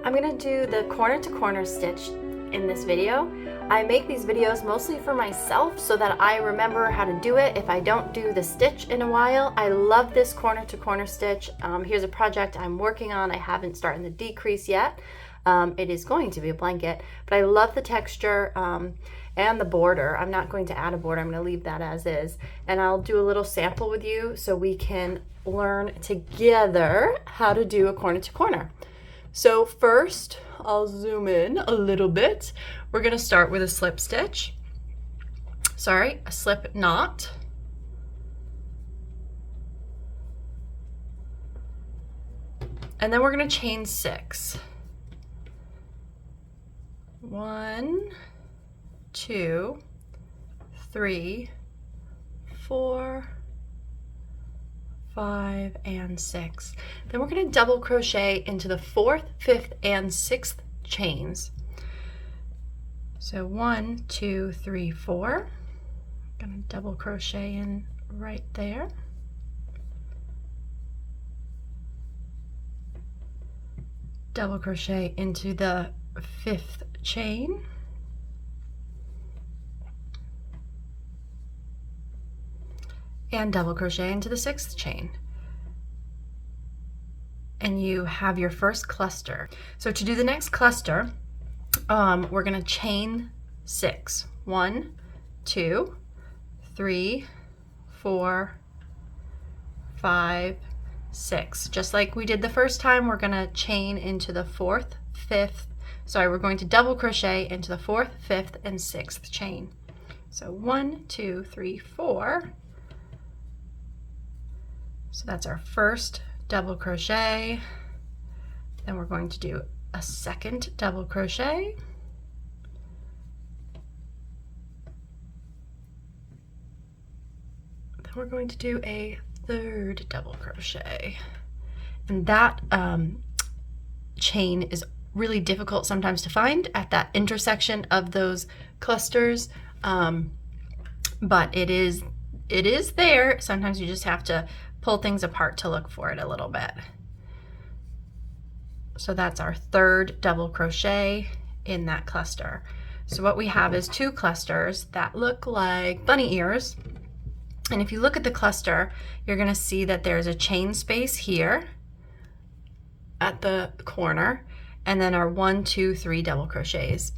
I'm gonna do the corner to corner stitch in this video. I make these videos mostly for myself so that I remember how to do it if I don't do the stitch in a while. I love this corner to corner stitch. Here's a project I'm working on. I haven't started the decrease yet. It is going to be a blanket, but I love the texture and the border. I'm not going to add a border. I'm going to leave that as is. And I'll do a little sample with you so we can learn together how to do a corner to corner. So first, I'll zoom in a little bit. We're going to start with a slip stitch. Sorry, a slip knot. And then we're going to chain 6. 1, 2, 3, 4, 5, and 6. Then we're going to double crochet into the 4th, 5th, and 6th chains. So 1, 2, 3, 4. I'm going to double crochet in right there. Double crochet into the 5th chain. And double crochet into the 6th chain. And you have your first cluster. So to do the next cluster, we're going to chain 6. 1, 2, 3, 4, 5, 6. Just like we did the first time, we're going to chain into the 4th, 5th, we're going to double crochet into the 4th, 5th, and 6th chain. So 1, 2, 3, 4. So that's our first double crochet. Then we're going to do a second double crochet. Then we're going to do a third double crochet. And that chain is really difficult sometimes to find at that intersection of those clusters, but it is there. Sometimes you just have to pull things apart to look for it a little bit. So that's our third double crochet in that cluster. So what we have is 2 clusters that look like bunny ears. And if you look at the cluster, you're going to see that there's a chain space here at the corner, and then our 1, 2, 3 double crochets.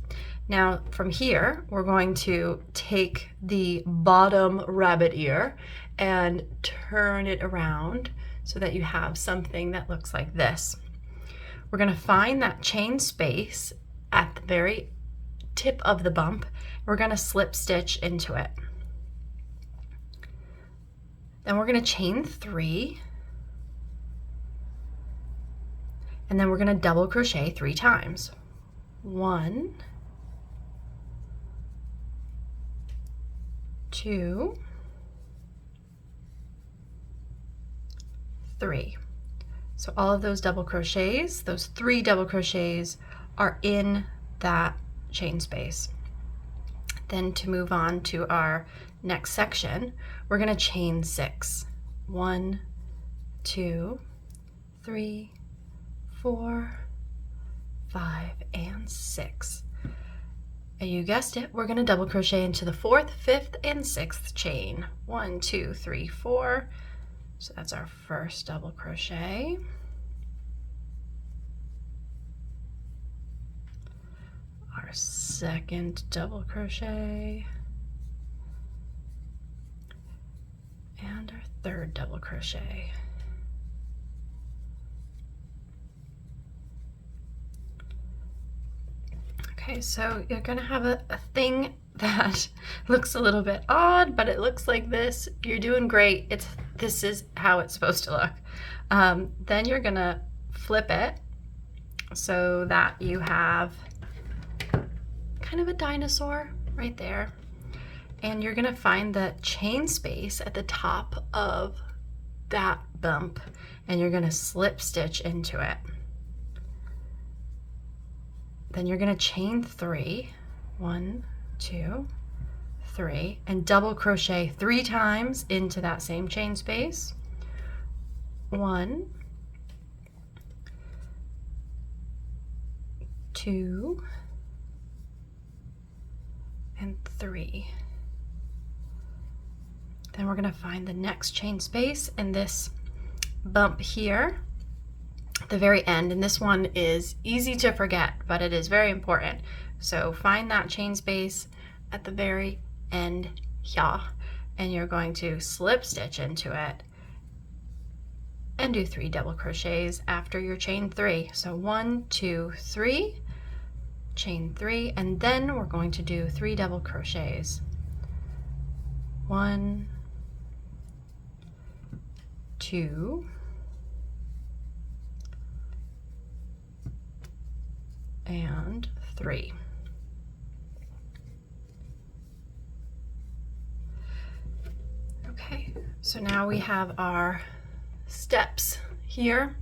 Now from here, we're going to take the bottom rabbit ear and turn it around so that you have something that looks like this. We're going to find that chain space at the very tip of the bump. We're going to slip stitch into it. Then we're going to chain 3. And then we're going to double crochet 3 times. 1, 2, 3. So all of those double crochets, those 3 double crochets, are in that chain space. Then to move on to our next section, we're going to chain 6. 1, 2, 3, 4, 5, and 6. And you guessed it, we're going to double crochet into the 4th, 5th, and 6th chain. 1, 2, 3, 4. So that's our first double crochet. Our second double crochet. And our third double crochet. Okay, so you're going to have a thing that looks a little bit odd, but it looks like this. You're doing great. This is how it's supposed to look. Then you're going to flip it so that you have kind of a dinosaur right there. And you're going to find the chain space at the top of that bump, and you're going to slip stitch into it. Then you're going to chain 3, 1, 2, 3, and double crochet 3 times into that same chain space. 1, 2, and 3. Then we're going to find the next chain space in this bump here at the very end, and this one is easy to forget, but it is very important. So find that chain space at the very end here, and you're going to slip stitch into it and do 3 double crochets after your chain 3. So 1, 2, 3, chain 3, and then we're going to do 3 double crochets. 1, 2, and 3. Okay, so now we have our steps here,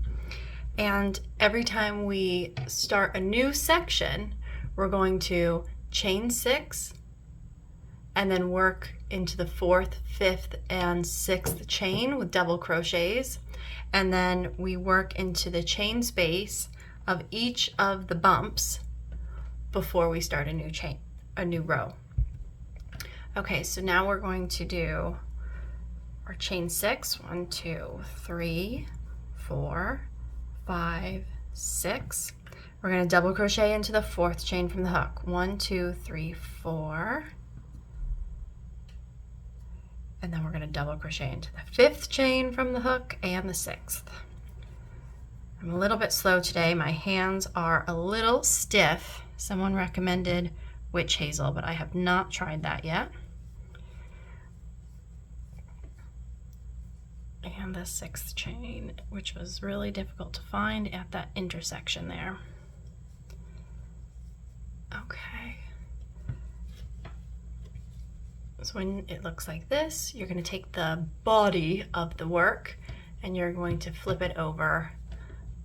and every time we start a new section, we're going to chain 6 and then work into the 4th, 5th, and 6th chain with double crochets, and then we work into the chain space of each of the bumps before we start a new row. Okay, so now we're going to do our chain 6, 1, 2, 3, 4, 5, 6. We're going to double crochet into the 4th chain from the hook. 1, 2, 3, 4. And then we're going to double crochet into the 5th chain from the hook and the 6th. I'm a little bit slow today. My hands are a little stiff. Someone recommended witch hazel, but I have not tried that yet. And the 6th chain, which was really difficult to find at that intersection there. Okay. So when it looks like this, you're going to take the body of the work and you're going to flip it over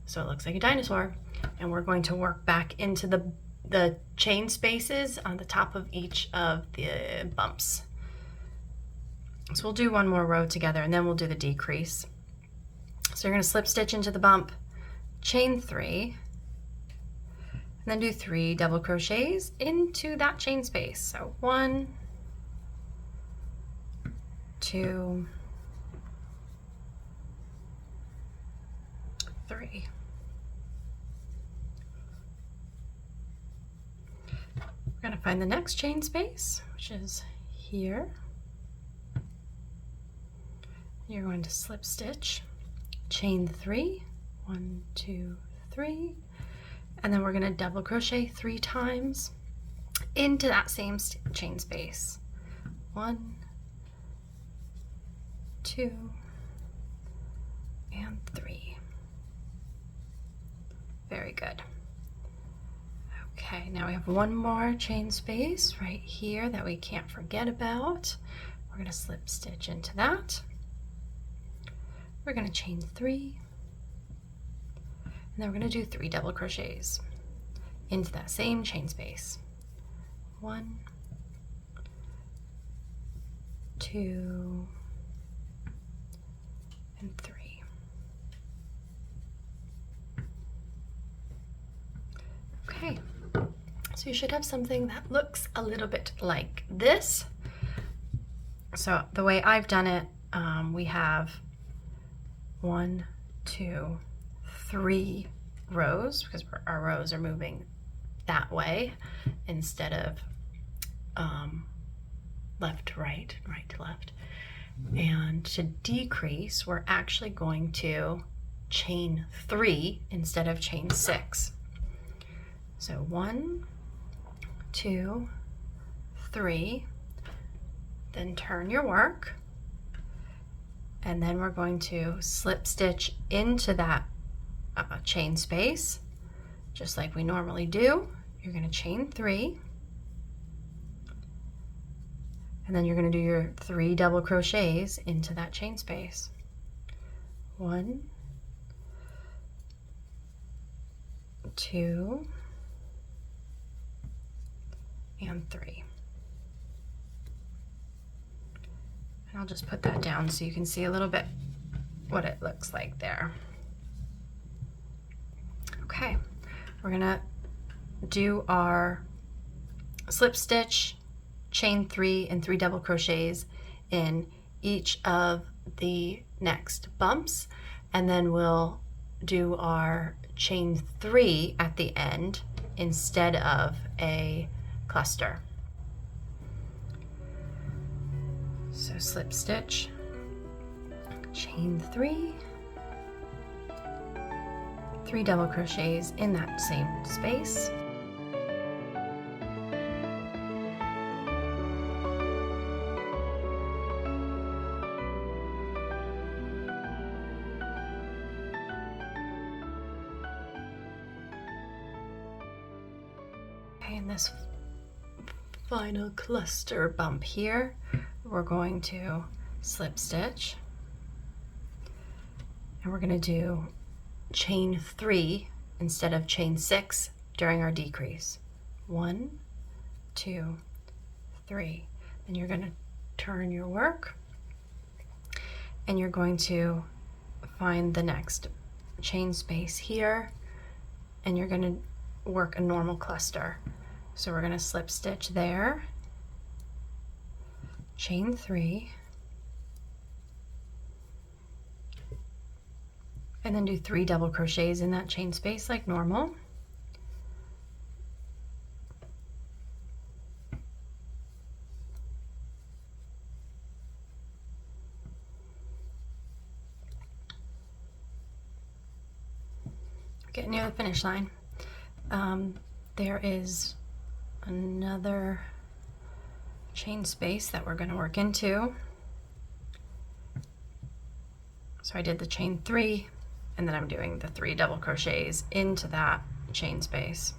so it looks like a dinosaur, and we're going to work back into the chain spaces on the top of each of the bumps. So we'll do one more row together and then we'll do the decrease. So you're going to slip stitch into the bump, chain 3, and then do 3 double crochets into that chain space. So 1, 2, 3. We're going to find the next chain space, which is here. You're going to slip stitch, chain 3, 1, 2, 3, and then we're going to double crochet 3 times into that same chain space. 1, 2, and 3. Very good. Okay, now we have one more chain space right here that we can't forget about. We're going to slip stitch into that. We're going to chain 3, and then we're going to do 3 double crochets into that same chain space. 1, 2, and 3. Okay, so you should have something that looks a little bit like this. So the way I've done it, we have 1, 2, 3 rows, because our rows are moving that way instead of left to right, right to left. And to decrease, we're actually going to chain 3 instead of chain 6. So 1, 2, 3, then turn your work, and then we're going to slip stitch into that chain space, just like we normally do. You're going to chain 3, and then you're going to do your 3 double crochets into that chain space. 1, 2, and 3. And I'll just put that down so you can see a little bit what it looks like there. Okay, we're gonna do our slip stitch, chain 3 and 3 double crochets in each of the next bumps, and then we'll do our chain 3 at the end instead of a cluster. So slip stitch, chain 3, 3 double crochets in that same space. In this final cluster bump here, we're going to slip stitch, and we're going to do chain 3 instead of chain 6 during our decrease. 1, 2, 3. Then you're going to turn your work, and you're going to find the next chain space here, and you're going to work a normal cluster. So we're going to slip stitch there, chain 3, and then do 3 double crochets in that chain space like normal. Getting near the finish line. There is another chain space that we're going to work into. So I did the chain 3, and then I'm doing the 3 double crochets into that chain space.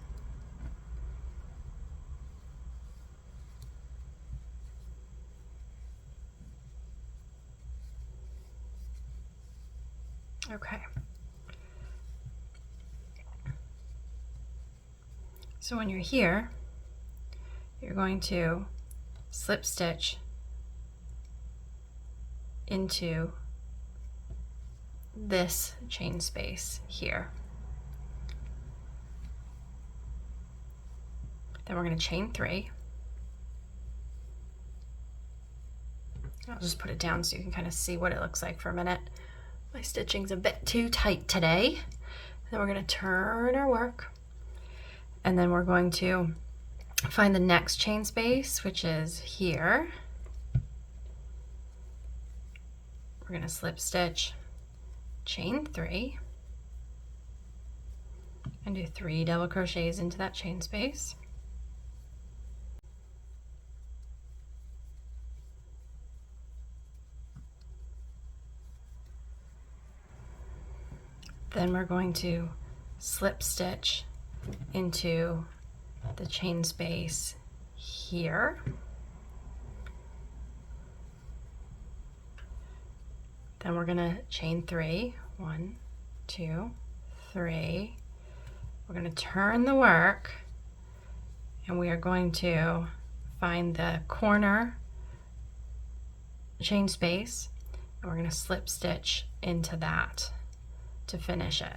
Okay. So when you're here, you're going to slip stitch into this chain space here. Then we're going to chain 3. I'll just put it down so you can kind of see what it looks like for a minute. My stitching's a bit too tight today. Then we're going to turn our work, and then we're going to find the next chain space, which is here. We're going to slip stitch, chain 3, and do 3 double crochets into that chain space. Then we're going to slip stitch into the chain space here. Then we're going to chain 3. 1, 2, 3. We're going to turn the work, and we are going to find the corner chain space, and we're going to slip stitch into that to finish it.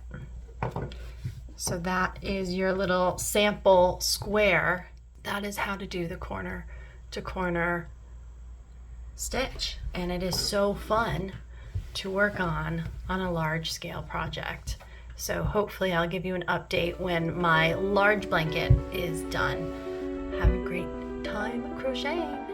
So that is your little sample square. That is how to do the corner to corner stitch, and it is so fun to work on a large scale project. So hopefully I'll give you an update when my large blanket is done. Have a great time crocheting.